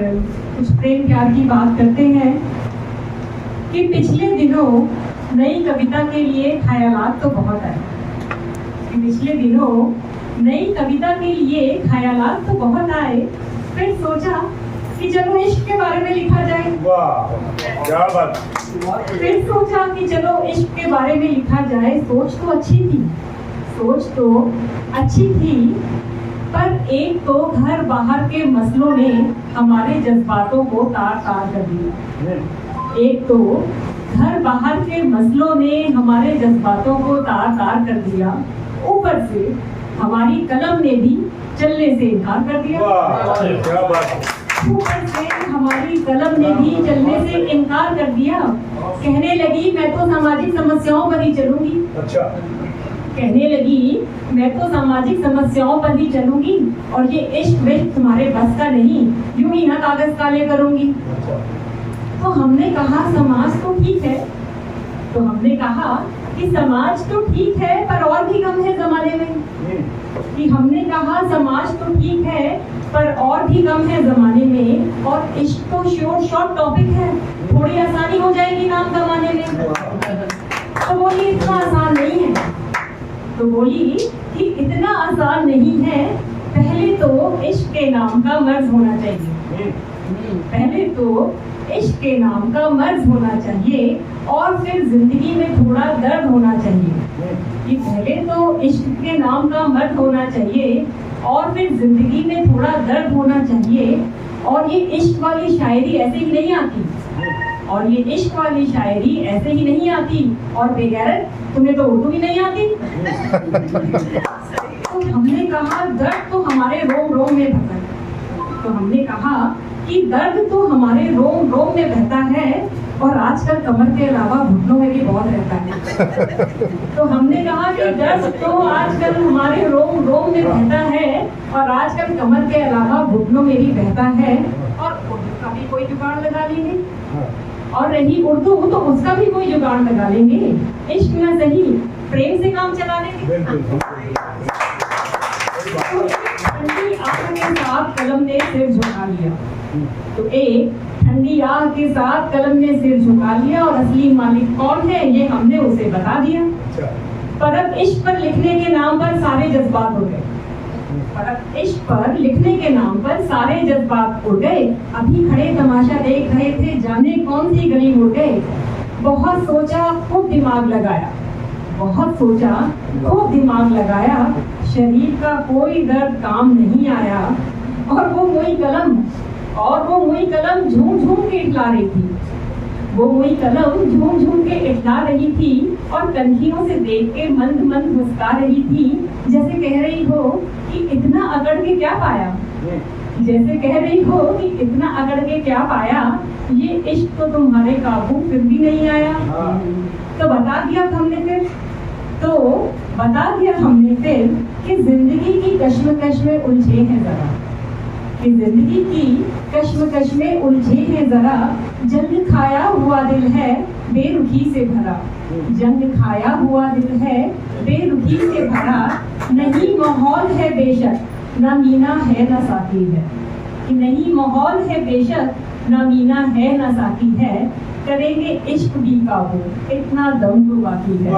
कुछ प्रेम प्यार की बात करते हैं कि पिछले दिनों नई कविता के लिए ख्यालात तो बहुत आए। कि पिछले दिनों नई कविता के लिए ख्यालात तो बहुत आए, फिर सोचा कि चलो इश्क के बारे में लिखा जाए। वाह, क्या बात। फिर सोचा कि चलो इश्क के बारे में लिखा जाए। सोच तो अच्छी थी, पर एक तो घर बाहर के मसलों ने हमारे जज्बातों को तार तार कर दिया। एक तो घर बाहर के मसलों ने हमारे जज्बातों को तार तार कर दिया, ऊपर से हमारी कलम ने भी चलने से इनकार कर दिया। क्या बात। ऊपर से हमारी कलम ने भी चलने से इनकार कर दिया। कहने लगी मैं तो सामाजिक समस्याओं पर ही चलूंगी। अच्छा। कहने लगी मैं तो सामाजिक समस्याओं पर ही चलूंगी, और ये इश्क विश्क तुम्हारे बस का नहीं, यूं ही ना कागज काले करूंगी। तो हमने कहा समाज तो ठीक है, पर और भी कम है जमाने में। कि हमने कहा समाज तो ठीक है, पर और भी कम है जमाने में, और इश्क तो शॉर्ट टॉपिक है, थोड़ी आसानी हो जाएगी नाम कमाने में। तो बोली इतना आसान नहीं है। तो बोली कि इतना आसान नहीं है, पहले तो इश्क के नाम का मर्ज होना चाहिए। पहले तो इश्क के नाम का मर्ज होना चाहिए, और फिर जिंदगी में थोड़ा दर्द होना चाहिए। कि पहले तो इश्क के नाम का मर्ज होना चाहिए, और फिर जिंदगी में थोड़ा दर्द होना चाहिए। और ये इश्क वाली शायरी ऐसे ही नहीं आती, और बेगैरत तुम्हें तो उर्दू भी नहीं आती। तो हमने कहा दर्द तो हमारे रोम रोम में बहता है। तो हमने कहा कि दर्द तो हमारे रोम रोम में बहता है, और आजकल कमर के अलावा घुटनों में भी बहुत रहता है। तो हमने कहा कि दर्द तो आजकल हमारे रोम रोम में बहता है, और आजकल कमर के अलावा घुटनों में भी बहता है, और उर्दू का भी कोई जुगाड़ लगा लेंगे। और रही उर्दू तो उसका भी कोई जुगाड़ लगा लेंगे। इश्क न सही, प्रेम से काम चला लेंगे। ठंडी आग के साथ कलम ने सिर झुका लिया। तो एक ठंडी आग के साथ कलम ने सिर झुका लिया, और असली मालिक कौन है ये हमने उसे बता दिया। पर अब इश्क पर लिखने के नाम पर सारे जज्बात उड़ गए। अभी खड़े तमाशा देख रहे थे, जाने कौन सी गली मुड़ गए। बहुत सोचा खूब दिमाग लगाया, शरीर का कोई दर्द काम नहीं आया। और वो मुई कलम झूम झूम के इठला रही थी, और कन्खियों से देख के मंद मंद मुस्का रही थी, जैसे कह रही हो कि इतना अकड़ के क्या पाया, ये इश्क तो तुम्हारे काबू फिर भी नहीं आया। तो बता दिया हमने फिर कि जिंदगी की कश्मकश में उलझे हैं जरा, जंग खाया हुआ दिल है बेरुखी से भरा, नहीं माहौल है बेशक ना मीना है ना साकी है। कि नहीं माहौल है बेशक ना मीना है ना साकी है, करेंगे इश्क भी काबू, इतना दम तो बाकी है।